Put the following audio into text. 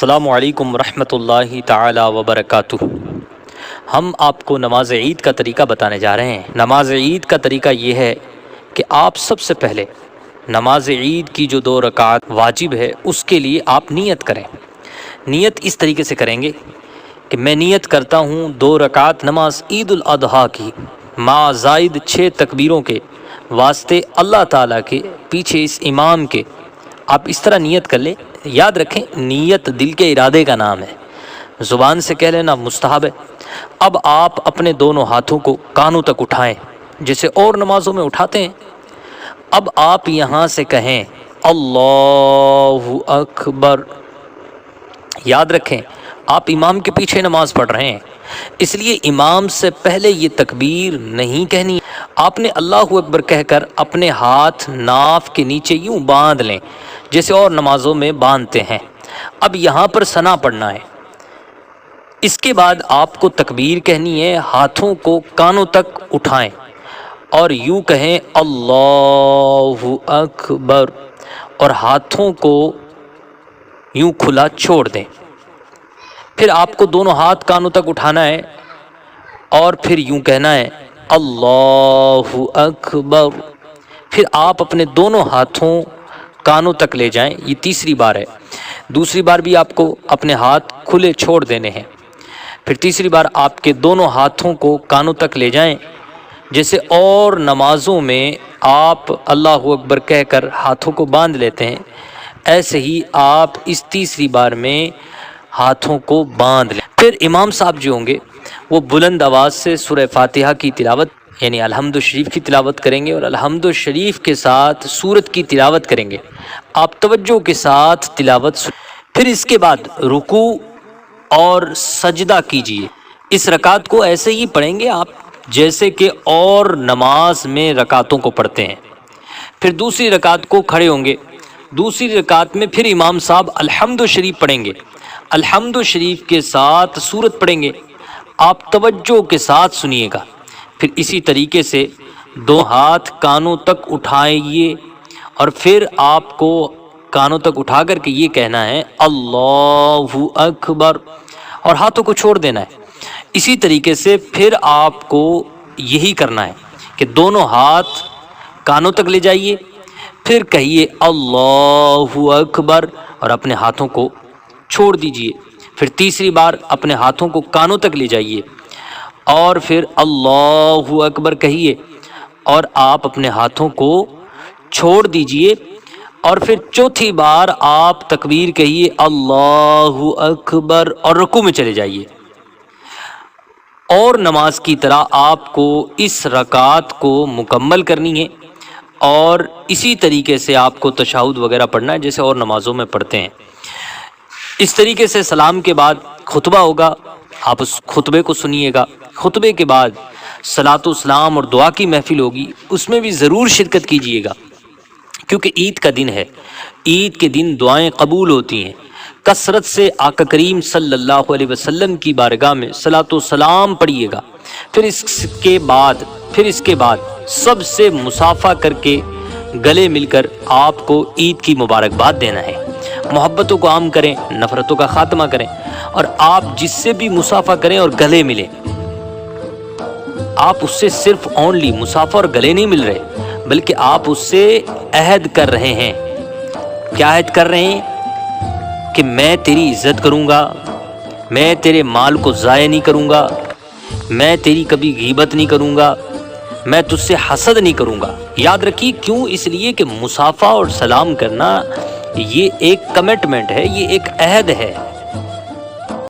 السلام علیکم ورحمۃ اللہ تعالی وبرکاتہ۔ ہم آپ کو نماز عید کا طریقہ بتانے جا رہے ہیں۔ نماز عید کا طریقہ یہ ہے کہ آپ سب سے پہلے نماز عید کی جو 2 رکعت واجب ہے اس کے لیے آپ نیت کریں۔ نیت اس طریقے سے کریں گے کہ میں نیت کرتا ہوں 2 رکعت نماز عید الاضحیٰ کی مع زائد 6 تکبیروں کے واسطے اللہ تعالیٰ کے پیچھے اس امام کے۔ آپ اس طرح نیت کر لیں۔ یاد رکھیں نیت دل کے ارادے کا نام ہے، زبان سے کہہ لینا مستحب ہے۔ اب آپ اپنے دونوں ہاتھوں کو کانوں تک اٹھائیں جیسے اور نمازوں میں اٹھاتے ہیں۔ اب آپ یہاں سے کہیں اللہ اکبر۔ یاد رکھیں آپ امام کے پیچھے نماز پڑھ رہے ہیں، اس لیے امام سے پہلے یہ تکبیر نہیں کہنی۔ آپ نے اللہ اکبر کہہ کر اپنے ہاتھ ناف کے نیچے یوں باندھ لیں جیسے اور نمازوں میں باندھتے ہیں۔ اب یہاں پر ثنا پڑھنا ہے۔ اس کے بعد آپ کو تکبیر کہنی ہے، ہاتھوں کو کانوں تک اٹھائیں اور یوں کہیں اللہ اکبر، اور ہاتھوں کو یوں کھلا چھوڑ دیں۔ پھر آپ کو دونوں ہاتھ کانوں تک اٹھانا ہے اور پھر یوں کہنا ہے اللہ اکبر۔ پھر آپ اپنے دونوں ہاتھوں کانوں تک لے جائیں، یہ تیسری بار ہے۔ دوسری بار بھی آپ کو اپنے ہاتھ کھلے چھوڑ دینے ہیں۔ پھر تیسری بار آپ کے دونوں ہاتھوں کو کانوں تک لے جائیں جیسے اور نمازوں میں آپ اللہ اکبر کہہ کر ہاتھوں کو باندھ لیتے ہیں، ایسے ہی آپ اس تیسری بار میں ہاتھوں کو باندھ لیں۔ پھر امام صاحب جو ہوں گے وہ بلند آواز سے سورہ فاتحہ کی تلاوت یعنی الحمد شریف کی تلاوت کریں گے، اور الحمد شریف کے ساتھ سورت کی تلاوت کریں گے۔ آپ توجہ کے ساتھ تلاوت پھر اس کے بعد رکوع اور سجدہ کیجیے۔ اس رکعت کو ایسے ہی پڑھیں گے آپ جیسے کہ اور نماز میں رکعتوں کو پڑھتے ہیں۔ پھر دوسری رکعت کو کھڑے ہوں گے۔ دوسری رکعت میں پھر امام صاحب الحمد شریف پڑھیں گے، الحمد شریف کے ساتھ سورت پڑھیں گے۔ آپ توجہ کے ساتھ سنیے گا۔ پھر اسی طریقے سے 2 ہاتھ کانوں تک اٹھائیے اور پھر آپ کو کانوں تک اٹھا کر کے یہ کہنا ہے اللہ اکبر اور ہاتھوں کو چھوڑ دینا ہے۔ اسی طریقے سے پھر آپ کو یہی کرنا ہے کہ دونوں ہاتھ کانوں تک لے جائیے، پھر کہیے اللہ اکبر اور اپنے ہاتھوں کو چھوڑ دیجئے۔ پھر تیسری بار اپنے ہاتھوں کو کانوں تک لے جائیے اور پھر اللہ اکبر کہیے اور آپ اپنے ہاتھوں کو چھوڑ دیجئے، اور پھر چوتھی بار آپ تکبیر کہیے اللہ اکبر اور رکوع میں چلے جائیے۔ اور نماز کی طرح آپ کو اس رکعت کو مکمل کرنی ہے، اور اسی طریقے سے آپ کو تشہد وغیرہ پڑھنا ہے جیسے اور نمازوں میں پڑھتے ہیں۔ اس طریقے سے سلام کے بعد خطبہ ہوگا، آپ اس خطبے کو سنیے گا۔ خطبے کے بعد صلاۃ و سلام اور دعا کی محفل ہوگی، اس میں بھی ضرور شرکت کیجیے گا کیونکہ عید کا دن ہے۔ عید کے دن دعائیں قبول ہوتی ہیں۔ کثرت سے آقا کریم صلی اللہ علیہ وسلم کی بارگاہ میں صلاۃ و سلام پڑھیے گا۔ پھر اس کے بعد سب سے مصافحہ کر کے گلے مل کر آپ کو عید کی مبارکباد دینا ہے۔ محبتوں کو عام کریں، نفرتوں کا خاتمہ کریں، اور آپ جس سے بھی مصافحہ کریں اور گلے ملیں، آپ اس سے صرف اونلی مصافحہ اور گلے نہیں مل رہے بلکہ آپ اس سے عہد کر رہے ہیں۔ کیا عہد کر رہے ہیں؟ کہ میں تیری عزت کروں گا، میں تیرے مال کو ضائع نہیں کروں گا، میں تیری کبھی غیبت نہیں کروں گا، میں تجھ سے حسد نہیں کروں گا۔ یاد رکھیے کیوں؟ اس لیے کہ مصافحہ اور سلام کرنا یہ ایک کمٹمنٹ ہے، یہ ایک عہد ہے۔